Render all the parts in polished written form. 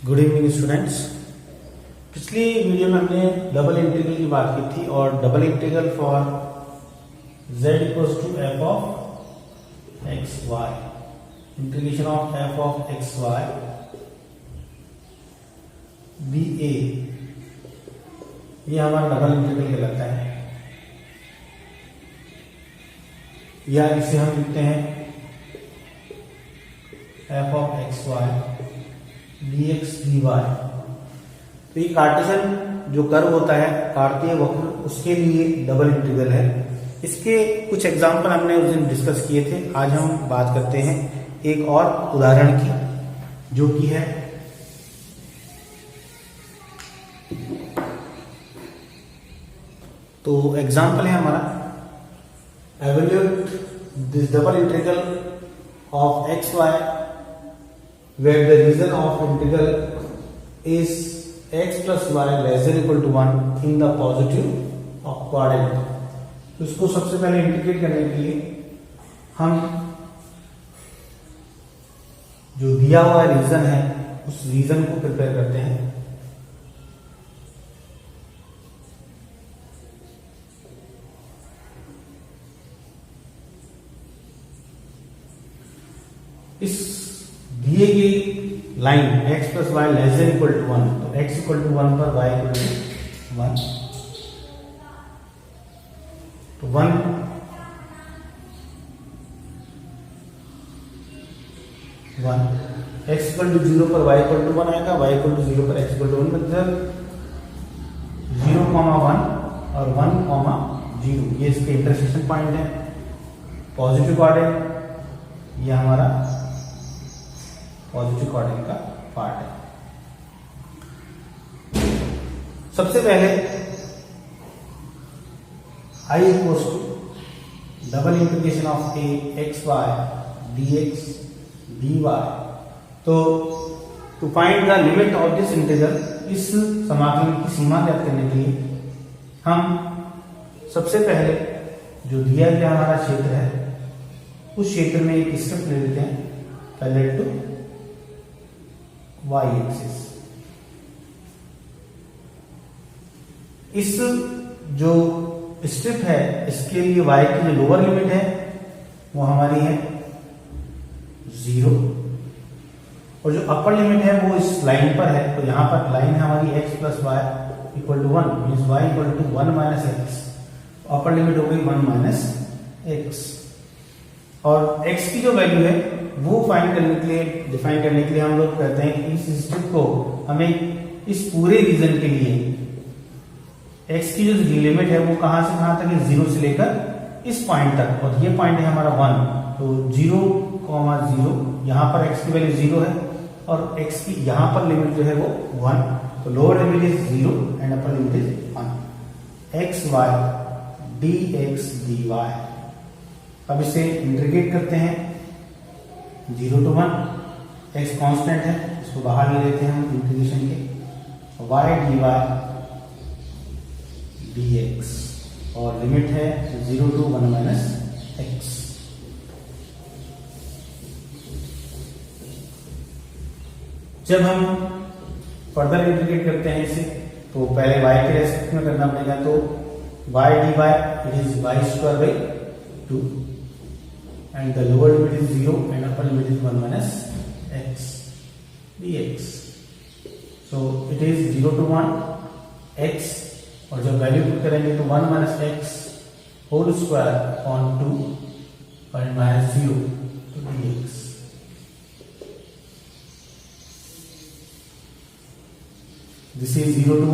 Good evening students. पिछली video में हमने डबल इंटीग्रल की बात की थी और double integral for z equals to f of x y, integration of f of x y B A, ये हमारा डबल इंटीग्रल कहलाता है। या इसे हम लिखते हैं f of x y dx dy। तो ये कार्टेशियन जो कर्व होता है, कार्तीय वक्र, उसके लिए डबल इंटीग्रल है। इसके कुछ एग्जाम्पल हमने उस दिन डिस्कस किए थे। आज हम बात करते हैं एक और उदाहरण की, जो कि है तो एग्जाम्पल है हमारा evaluate this double integral of x y where the region of integral is x plus y less than equal to 1 in the positive quadrant। तो इसको सबसे पहले इंटीग्रेट करने के लिए हम जो दिया हुआ रीजन है उस रीजन को प्रिपेयर करते हैं। इस दिए गई line x plus y less than equal to 1, तो x इक्वल टू 1 पर y इक्वल टू 1, तो 1 x इक्वल टू 0 पर y इक्वल टू 1 आएगा, y इक्वल टू 0 पर x इक्वल टू 1, मतलब 0,1 और 1,0, ये इसके इंटरसेक्शन पॉइंट है। पॉजिटिव कोऑर्डिनेट ये हमारा पॉजिटिव कोऑर्डिनेट का पार्ट है। सबसे पहले I equals to double integration of a x y d x d y. तो to find the limit of this integral, इस समाकलन की सीमा ज्ञात करने के लिए हम सबसे पहले जो दिया गया हमारा क्षेत्र है उस क्षेत्र में एक स्ट्रिप ले लेते हैं पैरेलल टू y एक्सिस। इस जो स्ट्रिप है इसके लिए y की जो लोअर लिमिट है वो हमारी है 0 और जो अपर लिमिट है वो इस लाइन पर है। तो यहां पर लाइन है हमारी x plus y equal to 1, means y equal to 1 minus x. Upper limit हो गई 1 माइनस एक्स और x की जो वैल्यू है वो फाइंड करने के लिए, डिफाइन करने के लिए हम लोग कहते हैं कि इस स्ट्रिप को हमें इस पूरे रीजन के लिए x की जो लिमिट है वो कहां से कहां तक है, 0 से लेकर इस पॉइंट तक, और ये पॉइंट है हमारा 1। तो 0,0 यहां पर x की वैल्यू 0 है और x की यहां पर लिमिट जो है वो 1। तो lower limit is 0 and upper limit is 1। X y d x d y. अब इसे इंटीग्रेट करते हैं 0 to 1, x कांस्टेंट है, इसको बाहर ले लेते हैं हम इंटीग्रेशन के, y dy dx और लिमिट है 0 to 1 माइनस x। जब हम फर्दर इंटीग्रेट करते हैं इसे तो पहले y के रेस्पेक्ट में करना पड़ेगा। तो y dy it is y square by 2 and the lower limit is 0 and upper limit is 1 minus x dx। so it is 0 to 1 x और जब वैल्यू पुट करेंगे तो 1 minus x whole square on 2 और minus 0 to dx। this is 0 to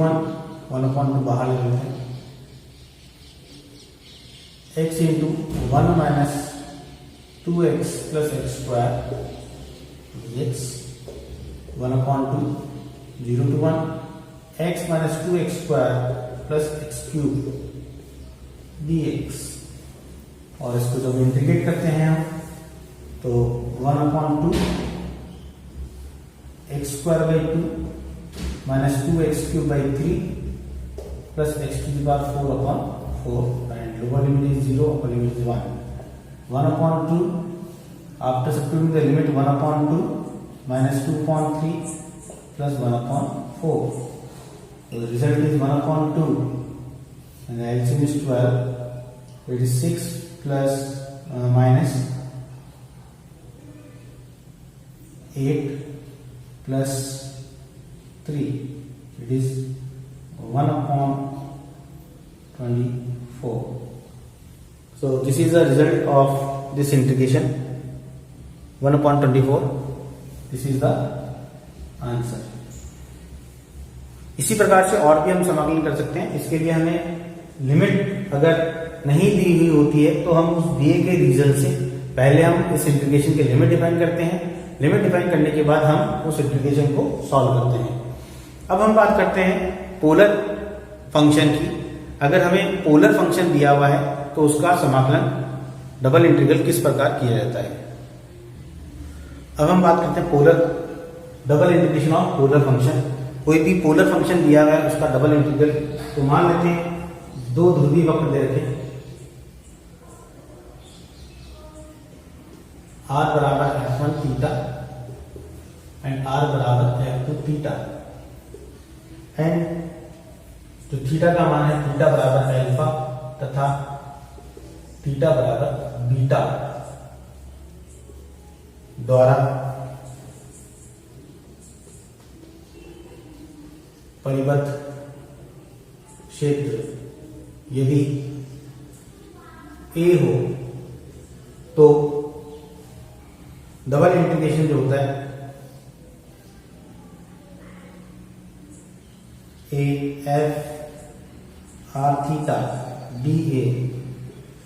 1 upon 2 बाहर ले लेते हैं, x into 1 minus 2x plus x square dx 1 upon 2 0 to 1 x minus 2x square plus x cube dx। और इसको जब इंटीग्रेट करते हैं हम तो 1 upon 2 x square by 2 minus 2x cube by 3 plus x to the power 4 upon 4 and lower limit is 0, upper limit is 1। 1 upon 2 after substituting the limit 1 upon 2 minus 2 upon 3 plus 1/4. So the result is 1/2, and the LCM is 12. It is 6 plus minus 8 plus 3. It is 1/24. So this is the result of this integration, 1/24. This is the answer. इसी प्रकार से और भी हम समाकलन कर सकते हैं. इसके लिए हमें लिमिट अगर नहीं दी हुई होती है तो हम उस दिए गए रीजन से पहले हम इस इंटीग्रेशन के लिमिट डिफाइन करते हैं. लिमिट डिफाइन करने के बाद हम उस इंटीग्रेशन को सॉल्व करते हैं. अब हम बात करते हैं पोलर फंक्शन की. अगर हमें पोलर फंक्शन दिया हुआ है तो उसका समाकलन डबल इंटीग्रल किस प्रकार किया जाता है. अब हम बात करते हैं polar double integration of polar function. कोई भी पोलर फंक्शन दिया हुआ है उसका डबल इंटीग्रल. तो मान लेते हैं दो ध्रुवीय वक्र दे रखे, r बराबर f1 थीटा एंड r बराबर f2 थीटा, एंड जो थीटा का मान है थीटा बराबर अल्फा तथा थीटा बराबर बीटा द्वारा परिबद्ध क्षेत्र यदि A हो तो डबल इंटीग्रेशन जो होता है A F R theta D A,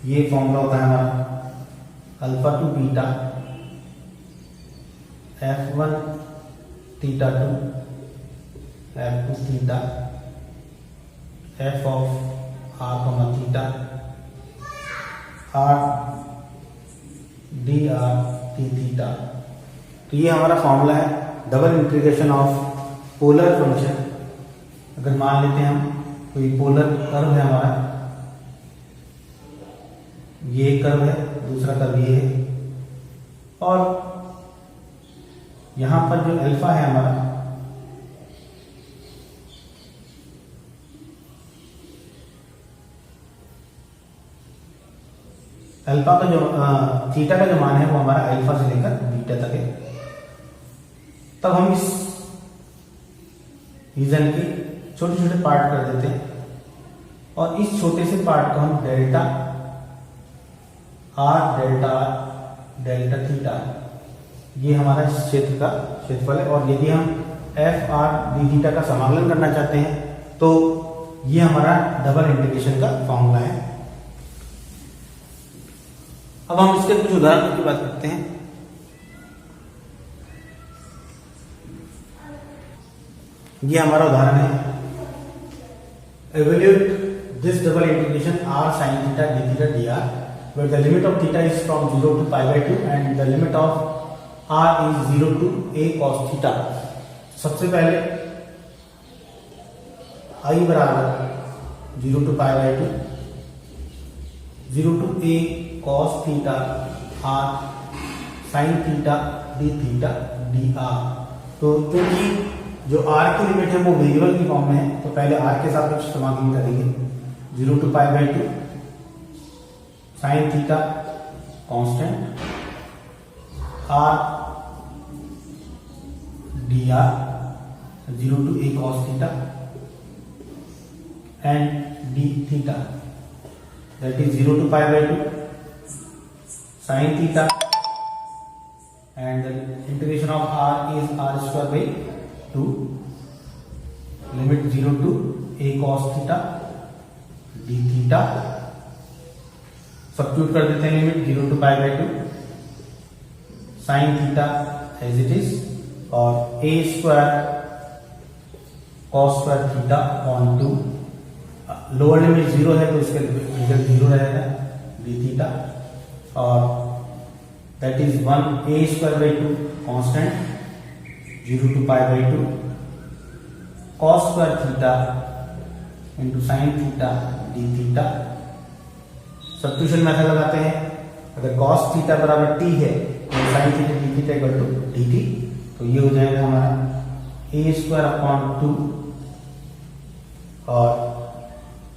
ये फॉर्मूला होता है हमारा alpha two beta F1 theta two F2 theta F of R, theta R D R T theta. तो ये हमारा फॉर्मूला है double integration of polar function. अगर मान लेते हैं हम कोई पोलर कर्व है हमारा, ये कर्व है, दूसरा कर्व ये है, और यहां पर जो अल्फा है हमारा अल्फा का जो थीटा का जो मान है वो हमारा अल्फा से लेकर बीटा तक है. तब हम इस रीजन के छोटे छोटे पार्ट कर देते हैं और इस छोटे से पार्ट को हम डेल्टा डेल्टा थीटा, ये हमारा इस क्षेत्र का क्षेत्रफल है. और यदि हम एफ आर डी थीटा का समाकलन करना चाहते हैं तो ये हमारा डबल इंटीग्रेशन का फॉर्मूला है. अब हम इसके कुछ उदाहरणों की बात करते हैं. ये हमारा उदाहरण है. Evaluate this double integration r sin theta d theta dr, where the limit of theta is from 0 to pi by 2 and the limit of r is 0 to a cos theta. सबसे पहले I बराबर 0 to pi by 2, 0 to a cos theta r sin theta d theta dr. तो क्योंकि जो r की limit है वो variable की फॉर्म में है तो पहले r के साथ कुछ समाकलन करेंगे. 0 to pi by 2 sin theta constant r dr 0 to a cos theta and d theta, that is 0 to pi by 2 sin theta and the integration of r is r square by 2, limit 0 to a cos theta d theta. Substitute कर देते हैं limit 0 to pi by 2 sin theta as it is और a square cos square theta on 2. Lower limit 0 है तो इसका result 0 रहेगा d theta और that is 1 a square by 2 constant 0 to pi by 2 cos square theta into sin theta d theta. Substitution method लगाते हैं. अगर cos theta बराबर t है तो sin theta d theta equal to dt, तो ये हो जाएगा हमारा ए स्क्वायर अपॉन 2 और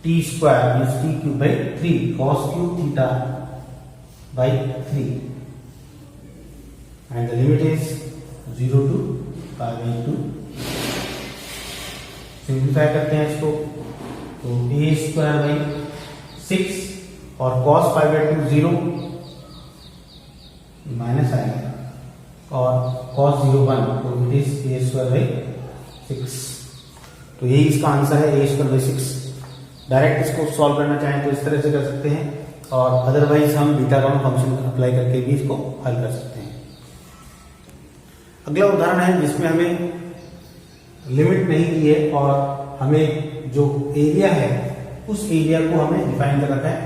T square means T cube by 3 cos cube theta by 3 and the limit is 0 to pi by 2। Simplify करते हैं इसको, तो ए स्क्वायर बाई 6 और कॉस पाई बाई 2 0 माइनस आएगा और cos 0 1 तो it is a square by 6। तो यही इसका आंसर है, ए स्क्वायर बाई 6। डायरेक्ट इसको सॉल्व करना चाहें तो इस तरह से कर सकते हैं और अदरवाइज हम बीटा काउंट फंक्शन अप्लाई करके भी इसको हल कर सकते हैं। अगला उदाहरण है जिसमें हमें लिमिट नहीं दी है और हमें जो एरिया है उस एरिया को हमें डिफाइन कर रखा है।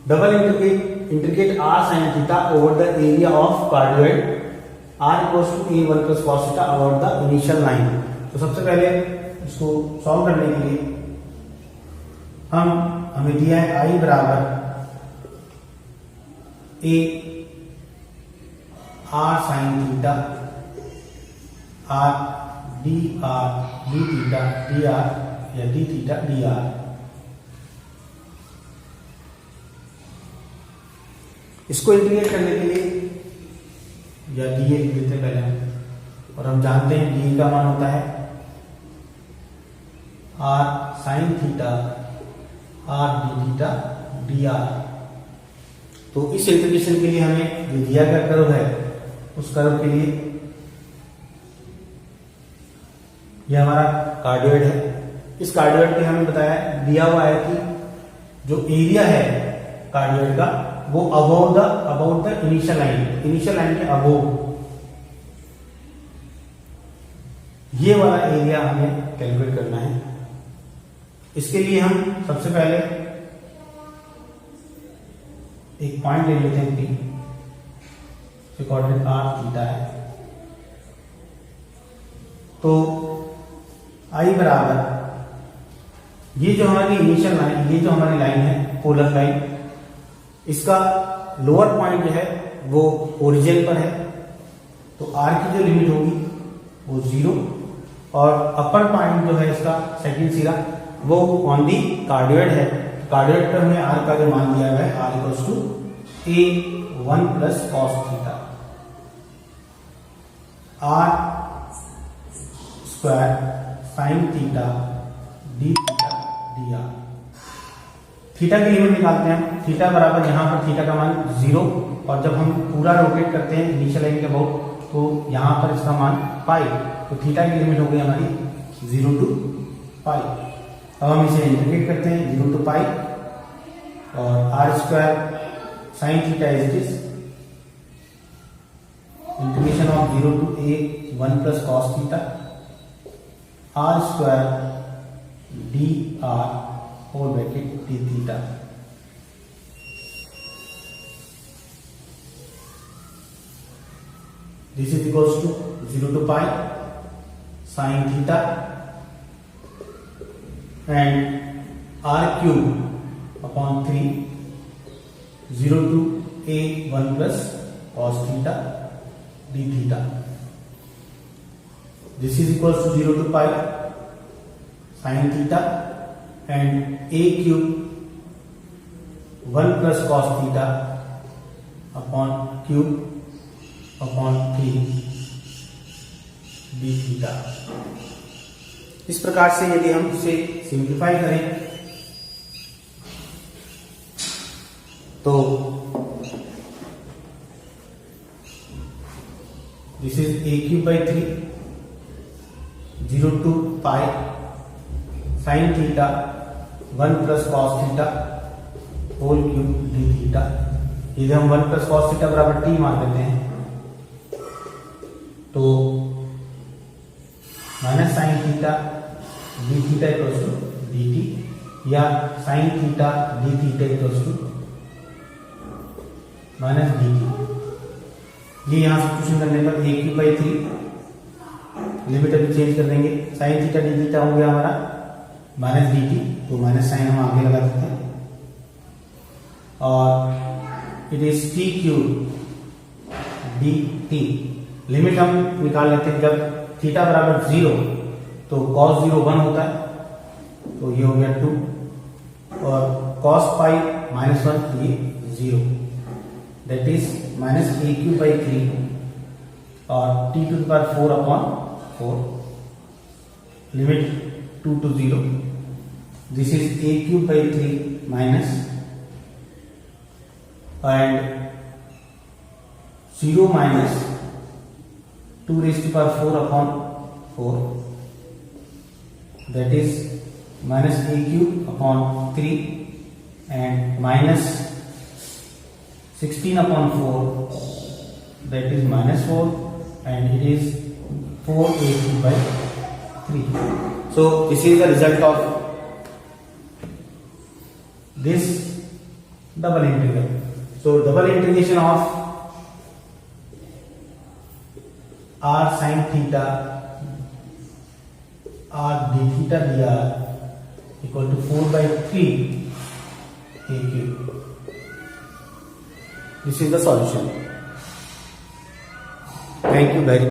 Double integrate r sine theta over the area of cardioid r equals to a one plus cos theta over the initial line. तो सबसे पहले इसको सॉल्व करने के लिए हमें दिया है आई बराबर A R sine theta r d theta d are या डी थीटा डी आर। इसको इंटीग्रेट करने के लिए या डी ए देते पहले हम, और हम जानते हैं डी का मान होता है r sine theta r d theta d r. तो इस इंटीग्रेशन के लिए हमें जो दिया गया कर्व है उस कर्व के लिए यह हमारा कार्डियोइड है। इस कार्डियोइड के हमें बताया दिया हुआ है कि जो एरिया है कार्डियोइड का वो अबाउट द इनिशियल लाइन के अबोव ये वाला एरिया हमें कैलकुलेट करना है। इसके लिए हम सबसे पहले एक पॉइंट ले लेते हैं पी, कोऑर्डिनेट आर थीटा है। तो आई बराबर ये जो हमारी इनिशियल लाइन, ये जो हमारी लाइन है पोलर लाइन, इसका लोअर पॉइंट जो है वो ओरिजिन पर है तो आर की जो लिमिट होगी वो 0 और अपर पॉइंट जो है इसका सेकंड सिरा वो ऑन दी कार्डियोइड है। कार्डियोइड पर हमें आर का जो मान दिया गया है r equals to a 1 plus cos theta r square sine theta d theta d r. Theta की लिमिट निकालते हैं। थीटा बराबर यहां पर थीटा का मान 0 और जब हम पूरा रोटेट करते हैं इनिशियल लाइन के अबाउट तो यहां पर इसका मान पाई। तो थीटा की लिमिट हो गई हमारी 0 टू पाई। अब हम इसे इंटीग्रेट करते हैं 0 टू पाई और r square sine theta is it is integration of 0 to a 1 plus cos theta r square d r whole bracket d theta. This is equals to 0 to pi sine theta and r cube upon 3 0 to a 1 plus cos theta d theta. This is equals to 0 to pi sine theta and a cube 1 plus cos theta upon cube upon 3 d theta. इस प्रकार से यदि हम इसे simplify करें तो this is a cube by 3 0 to pi sine theta 1 plus cos theta whole cube d theta. यदि हम 1 प्लस कॉस थीटा बराबर टी मान लेते हैं तो minus sine theta d theta equals to d t या sine theta d theta equals to minus d t. ये यहां सब्स्टिट्यूशन करने पर ए क्यूब बाई 3 लिमिट अभी चेंज कर देंगे। साइन थीटा डी थीटा हो गया हमारा माइनस डी टी, तो माइनस साइन हम आगे लगा सकते हैं और it is T cube D T limit हम निकाल लेते हैं। जब थीटा बराबर 0 तो cos 0 1 होता है, तो ये हो गया 2, और cos पाई -1 ये 0, दैट इज -a³/3 और t⁴/4 limit 2 to 0, this is a³/3 minus and 0 minus 2⁴/4 that is -a³/3 and minus 16/4 that is -4 and it is 4a³/3. So this is the result of this double integral. So double integration of r sin theta r d theta dr equal to 4/3 a³. This is the solution. Thank you very much.